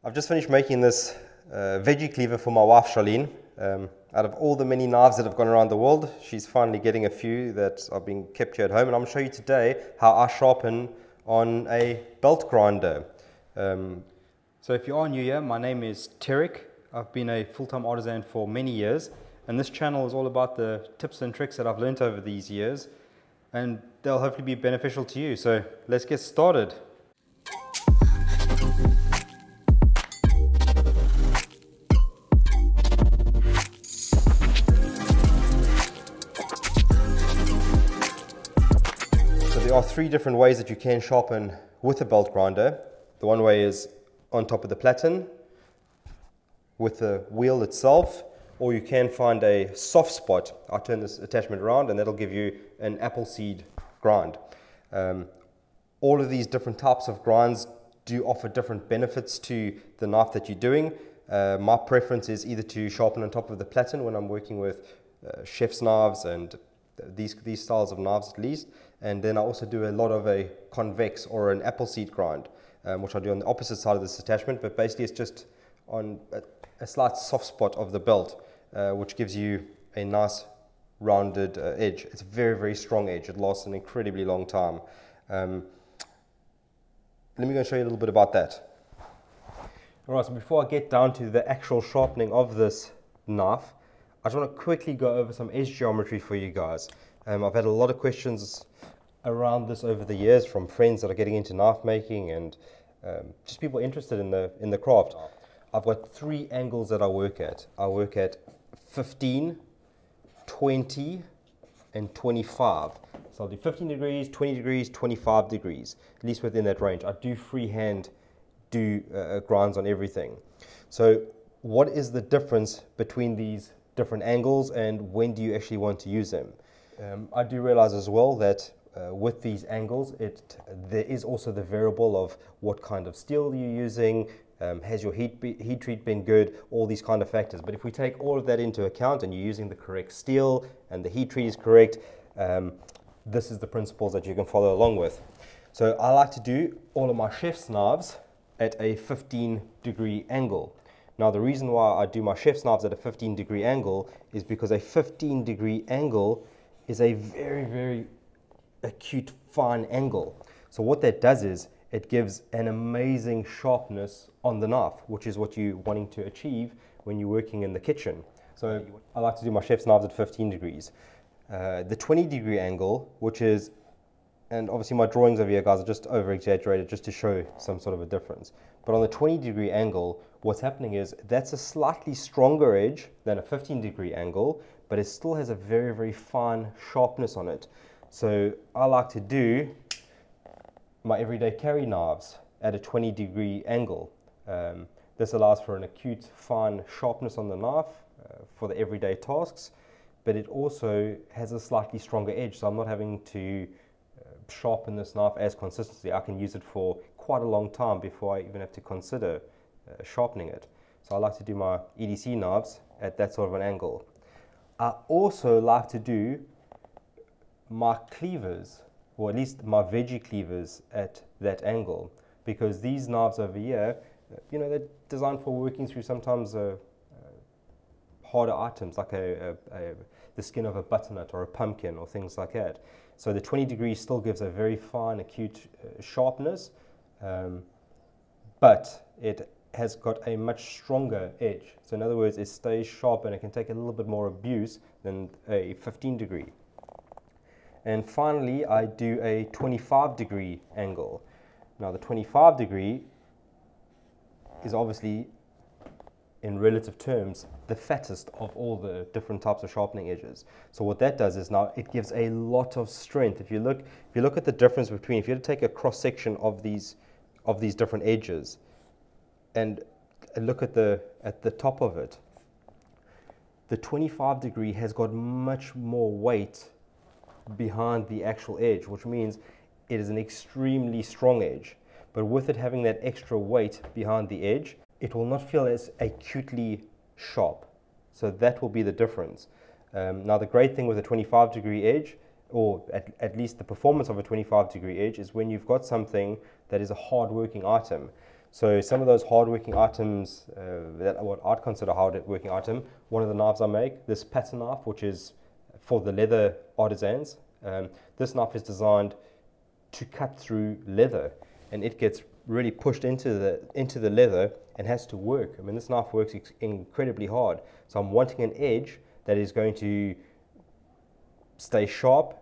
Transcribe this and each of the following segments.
I've just finished making this veggie cleaver for my wife Charlene. Out of all the many knives that have gone around the world, she's finally getting a few that are being kept here at home, and I'm going to show you today how I sharpen on a belt grinder. So if you are new here, my name is Tarek. I've been a full-time artisan for many years, and this channel is all about the tips and tricks that I've learned over these years, and they'll hopefully be beneficial to you. So let's get started. There are three different ways that you can sharpen with a belt grinder. The one way is on top of the platen with the wheel itself, or you can find a soft spot. I'll turn this attachment around and that'll give you an apple seed grind. All of these different types of grinds do offer different benefits to the knife that you're doing. My preference is either to sharpen on top of the platen when I'm working with chef's knives and these styles of knives at least, and then I also do a lot of a convex or an apple seed grind, which I do on the opposite side of this attachment, but basically it's just on a slight soft spot of the belt, which gives you a nice rounded edge. It's a very, very strong edge. It lasts an incredibly long time. Let me go and show you a little bit about that. Alright, so before I get down to the actual sharpening of this knife, I just want to quickly go over some edge geometry for you guys. I've had a lot of questions around this over the years from friends that are getting into knife making and just people interested in the craft. I've got three angles that I work at. I work at 15, 20, and 25. So I'll do 15 degrees, 20 degrees, 25 degrees, at least within that range. I do freehand grinds on everything. So what is the difference between these different angles and when do you actually want to use them? I do realize as well that with these angles, there is also the variable of what kind of steel you're using, has your heat treat been good, all these kind of factors. But if we take all of that into account and you're using the correct steel and the heat treat is correct, this is the principles that you can follow along with. So I like to do all of my chef's knives at a 15-degree angle. Now the reason why I do my chef's knives at a 15-degree angle is because a 15-degree angle is a very, very acute, fine angle. So what that does is it gives an amazing sharpness on the knife, which is what you're wanting to achieve when you're working in the kitchen. So I like to do my chef's knives at 15 degrees. The 20-degree angle, which is, and obviously my drawings over here, guys, are just over-exaggerated just to show some sort of a difference. But on the 20-degree angle, what's happening is that's a slightly stronger edge than a 15-degree angle, but it still has a very, very fine sharpness on it. So I like to do my everyday carry knives at a 20-degree angle. This allows for an acute, fine sharpness on the knife for the everyday tasks, but it also has a slightly stronger edge, so I'm not having to sharpen this knife as consistently. I can use it for quite a long time before I even have to consider sharpening it. So I like to do my EDC knives at that sort of an angle. I also like to do my cleavers, or at least my veggie cleavers, at that angle, because these knives over here, you know, they're designed for working through sometimes harder items like the skin of a butternut or a pumpkin or things like that. So the 20 degrees still gives a very fine, acute sharpness, but it has got a much stronger edge. So in other words, it stays sharp and it can take a little bit more abuse than a 15 degree. And finally, I do a 25 degree angle. Now the 25 degree is obviously, in relative terms, the fattest of all the different types of sharpening edges. So what that does is now it gives a lot of strength. If you look at the difference between, if you were to take a cross section of these different edges and look at the top of it, the 25 degree has got much more weight behind the actual edge, which means it is an extremely strong edge. But with it having that extra weight behind the edge, it will not feel as acutely sharp. So that will be the difference. Now the great thing with a 25 degree edge, or at least the performance of a 25 degree edge, is when you've got something that is a hard working item. So some of those hard-working items that what I'd consider hard-working item, one of the knives I make, this pattern knife, which is for the leather artisans. This knife is designed to cut through leather, and it gets really pushed into the leather and has to work. I mean, this knife works incredibly hard. So I'm wanting an edge that is going to stay sharp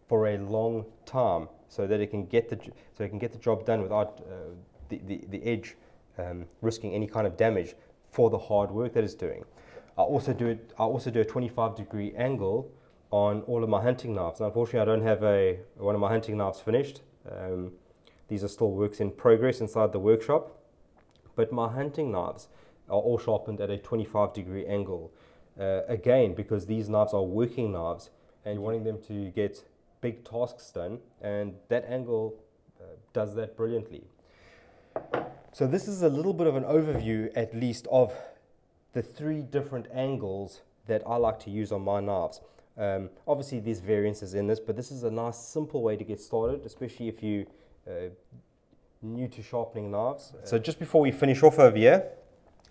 for a long time, so that it can get the job done without the edge risking any kind of damage for the hard work that it's doing. I also do a 25-degree angle on all of my hunting knives. Now, unfortunately, I don't have one of my hunting knives finished. These are still works in progress inside the workshop, but my hunting knives are all sharpened at a 25-degree angle. Again, because these knives are working knives and you're wanting them to get big tasks done, and that angle does that brilliantly. So this is a little bit of an overview, at least, of the 3 different angles that I like to use on my knives. Obviously there's variances in this, but this is a nice simple way to get started, especially if you new to sharpening knives. So just before we finish off over here,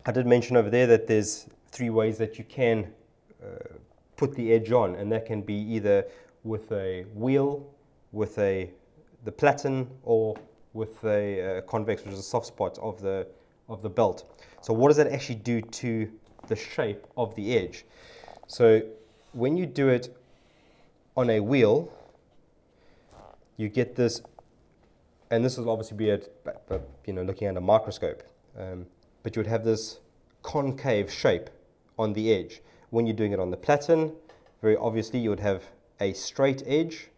I did mention over there that there's 3 ways that you can put the edge on, and that can be either with a wheel, with the platen, or with a convex, which is a soft spot of the belt. So what does that actually do to the shape of the edge? So when you do it on a wheel, you get this, and this will obviously be looking at a microscope, but you would have this concave shape on the edge. When you're doing it on the platen, very obviously you would have a straight edge,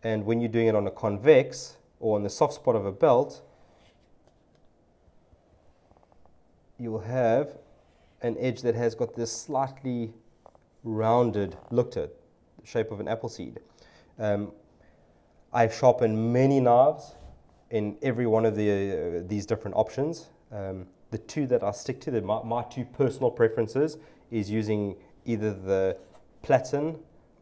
and when you're doing it on a convex or on the soft spot of a belt, you'll have an edge that has got this slightly rounded look to it, the shape of an apple seed. I've sharpened many knives in every one of these different options. The 2 that I stick to, my 2 personal preferences, is using either the platen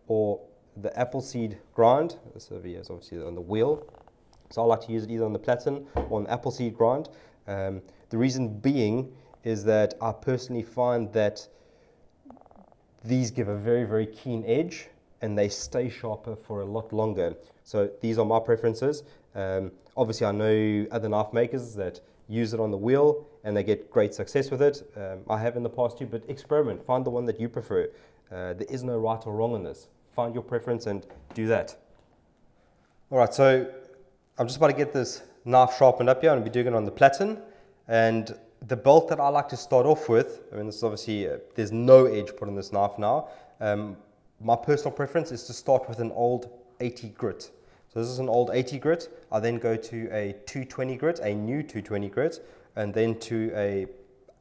or the apple seed grind. This over here is obviously on the wheel, so I like to use it either on the platen or on the apple seed grind. The reason being is that I personally find that these give a very, very keen edge, and they stay sharper for a lot longer. So these are my preferences. Obviously, I know other knife makers that use it on the wheel and they get great success with it. I have in the past too, but experiment. Find the one that you prefer. There is no right or wrong in this. Find your preference and do that. All right, so I'm just about to get this knife sharpened up here. I'm going to be doing it on the platen. And the belt that I like to start off with, I mean, this is obviously, there's no edge put on this knife now. My personal preference is to start with an old 80 grit. So this is an old 80 grit. I then go to a 220 grit, a new 220 grit, and then to a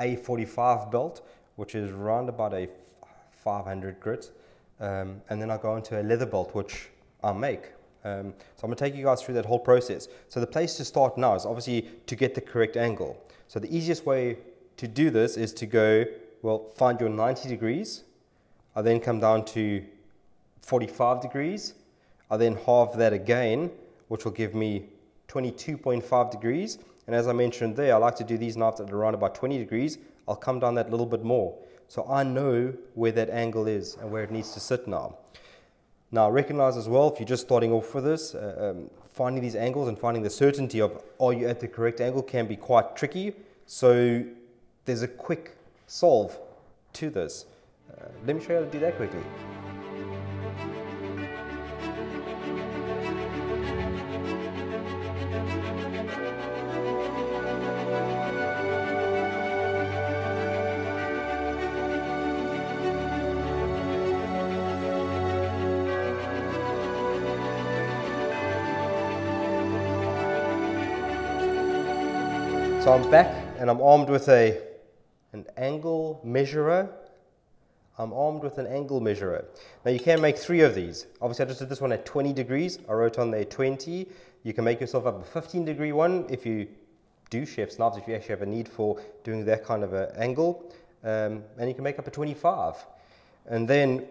A45 belt, which is around about a 500 grit. And then I go into a leather belt, which I make. So I'm going to take you guys through that whole process. So the place to start now is obviously to get the correct angle. So the easiest way to do this is to go, well, find your 90 degrees. I then come down to 45 degrees. I then halve that again, which will give me 22.5 degrees. And as I mentioned there, I like to do these knives at around about 20 degrees. I'll come down that little bit more. So I know where that angle is and where it needs to sit now. Now, recognize as well, if you're just starting off with this, finding these angles and finding the certainty of are you at the correct angle can be quite tricky. So there's a quick solve to this. Let me show you how to do that quickly. So I'm back and I'm armed with an angle measurer. I'm armed with an angle measurer. Now you can make 3 of these. Obviously I just did this one at 20 degrees. I wrote on there 20. You can make yourself up a 15-degree one if you do chef's knives, if you actually have a need for doing that kind of an angle. And you can make up a 25. And then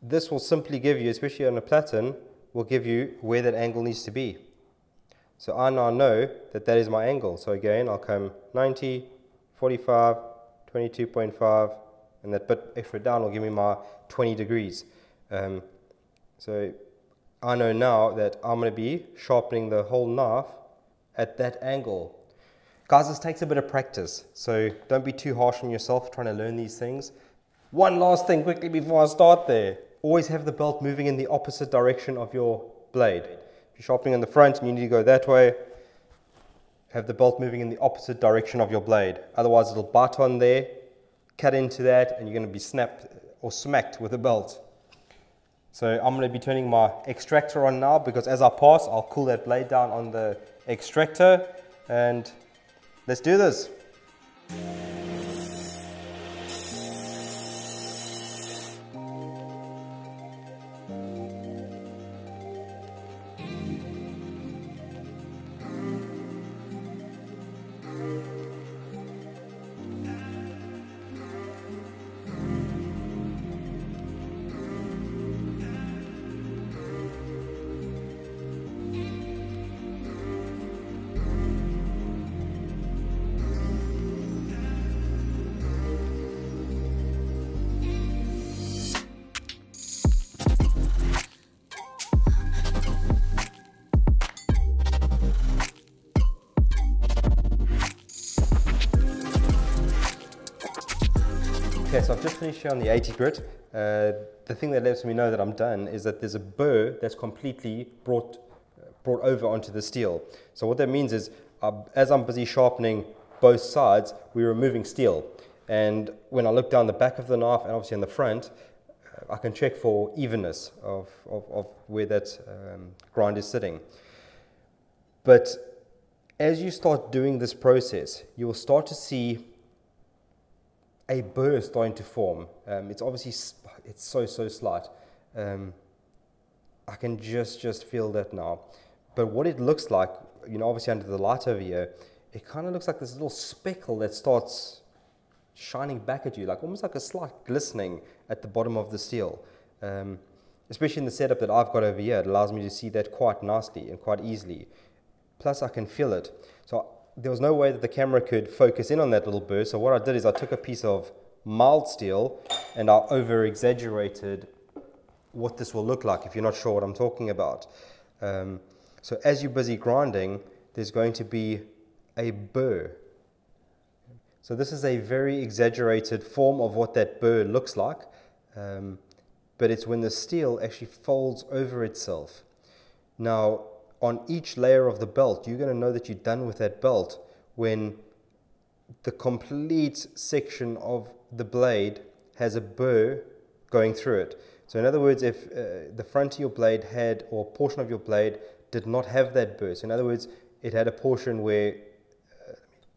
this will simply give you, especially on a platen, will give you where that angle needs to be. So I now know that that is my angle. So again, I'll come 90, 45, 22.5, and that bit extra down will give me my 20 degrees. So I know now that I'm going to be sharpening the whole knife at that angle. Guys, this takes a bit of practice, so don't be too harsh on yourself trying to learn these things. One last thing quickly before I start there. Always have the belt moving in the opposite direction of your blade. If you're sharpening in the front and you need to go that way, have the belt moving in the opposite direction of your blade. Otherwise it'll bite on there, cut into that, and you're going to be snapped or smacked with the belt. So I'm going to be turning my extractor on now, because as I pass, I'll cool that blade down on the extractor, and let's do this. Okay, so I've just finished here on the 80 grit. The thing that lets me know that I'm done is that there's a burr that's completely brought over onto the steel. So what that means is, as I'm busy sharpening both sides, we're removing steel. And when I look down the back of the knife and obviously in the front, I can check for evenness of where that grind is sitting. But as you start doing this process, you will start to see a burr starting to form. It's obviously, it's so slight. I can just feel that now. But what it looks like, you know, obviously under the light over here, it kind of looks like this little speckle that starts shining back at you, like almost like a slight glistening at the bottom of the steel. Especially in the setup that I've got over here, it allows me to see that quite nicely and quite easily. Plus I can feel it. So there was no way that the camera could focus in on that little burr, so what I did is I took a piece of mild steel and I over exaggerated what this will look like if you're not sure what I'm talking about. So as you're busy grinding, there's going to be a burr. So this is a very exaggerated form of what that burr looks like, but it's when the steel actually folds over itself. Now, on each layer of the belt, you're going to know that you're done with that belt when the complete section of the blade has a burr going through it. So in other words, if the front of your blade had, or a portion of your blade did not have that burr, so in other words, it had a portion where,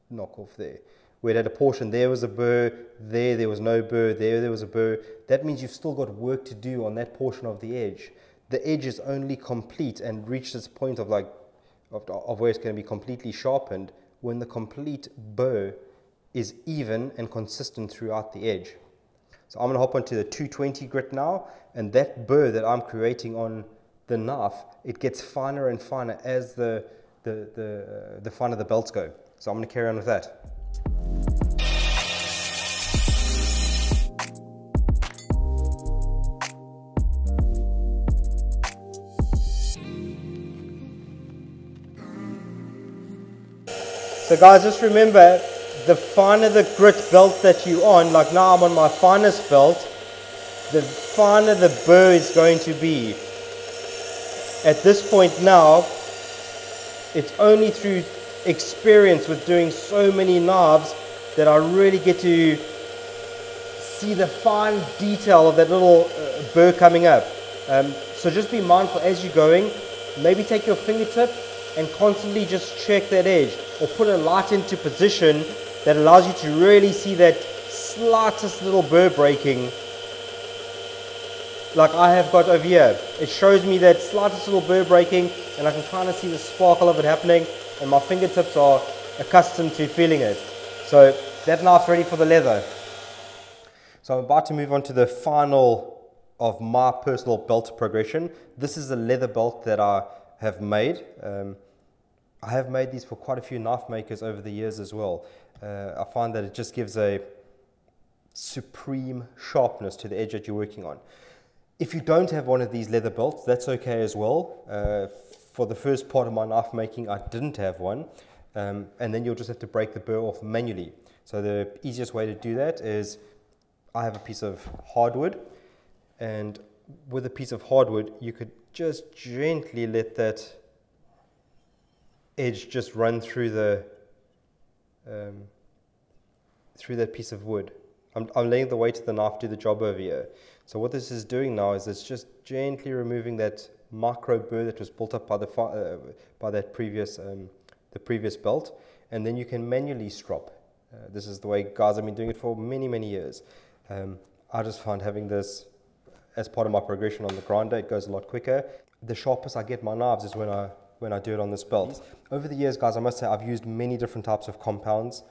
knock off there, where it had a portion, there was a burr, there was no burr, there was a burr, that means you've still got work to do on that portion of the edge. The edge is only complete and reached this point of where it's going to be completely sharpened when the complete burr is even and consistent throughout the edge. So I'm going to hop onto the 220 grit now, and that burr that I'm creating on the knife, it gets finer and finer as the finer the belts go. So I'm going to carry on with that. So guys, just remember, the finer the grit belt that you're on, like now I'm on my finest belt, the finer the burr is going to be. At this point now, it's only through experience with doing so many knives that I really get to see the fine detail of that little burr coming up. So just be mindful as you're going, maybe take your fingertip and constantly just check that edge, or put a light into position that allows you to really see that slightest little burr breaking, like I have got over here. It shows me that slightest little burr breaking, and I can kind of see the sparkle of it happening, and my fingertips are accustomed to feeling it. So that knife's ready for the leather. So I'm about to move on to the final of my personal belt progression. This is a leather belt that I have made. I have made these for quite a few knife makers over the years as well. I find that it just gives a supreme sharpness to the edge that you're working on. If you don't have one of these leather belts, that's okay as well. For the first part of my knife making, I didn't have one. And then you'll just have to break the burr off manually. So the easiest way to do that is, I have a piece of hardwood, and with a piece of hardwood, you could just gently let that edge just run through the through that piece of wood. I'm letting the weight of the knife do the job over here. So what this is doing now is it's just gently removing that micro burr that was built up by that previous the previous belt, and then you can manually strop. This is the way guys have been doing it for many years. I just find having this as part of my progression on the grinder, it goes a lot quicker. The sharpest I get my knives is when I do it on this belt. Over the years, guys, I must say I've used many different types of compounds.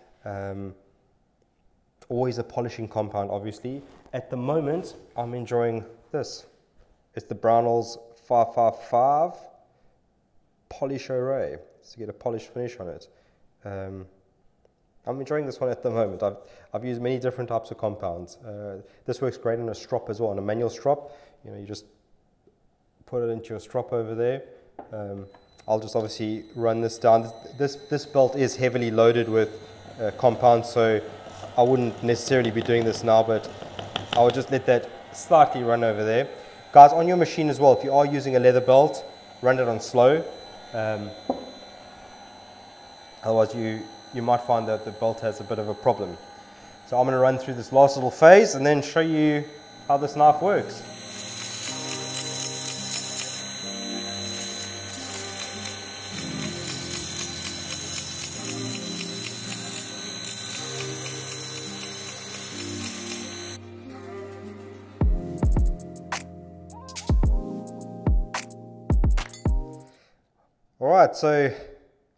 Always a polishing compound, obviously. At the moment, I'm enjoying this. It's the Brownells 555 Polish Array, to get a polished finish on it. I'm enjoying this one at the moment. I've used many different types of compounds. This works great on a strop as well, on a manual strop. You know, you just put it into your strop over there. I'll just obviously run this down. This belt is heavily loaded with compounds, so I wouldn't necessarily be doing this now, but I would just let that slightly run over there. Guys, on your machine as well, if you are using a leather belt, run it on slow. Otherwise you might find that the belt has a bit of a problem. So I'm going to run through this last little phase and then show you how this knife works. Alright, so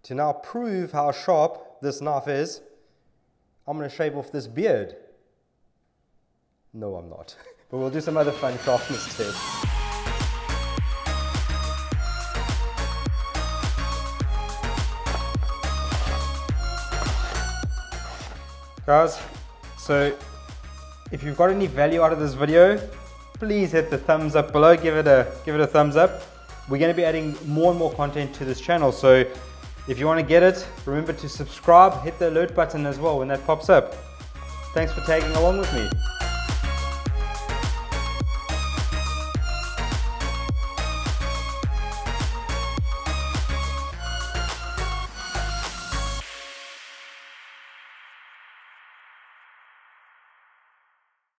to now prove how sharp this knife is, I'm going to shave off this beard. No, I'm not. But we'll do some other fun sharpness tests. Guys, so if you've got any value out of this video, please hit the thumbs up below, give it a thumbs up. We're going to be adding more and more content to this channel, so if you want to get it, remember to subscribe, hit the alert button as well when that pops up. Thanks for tagging along with me.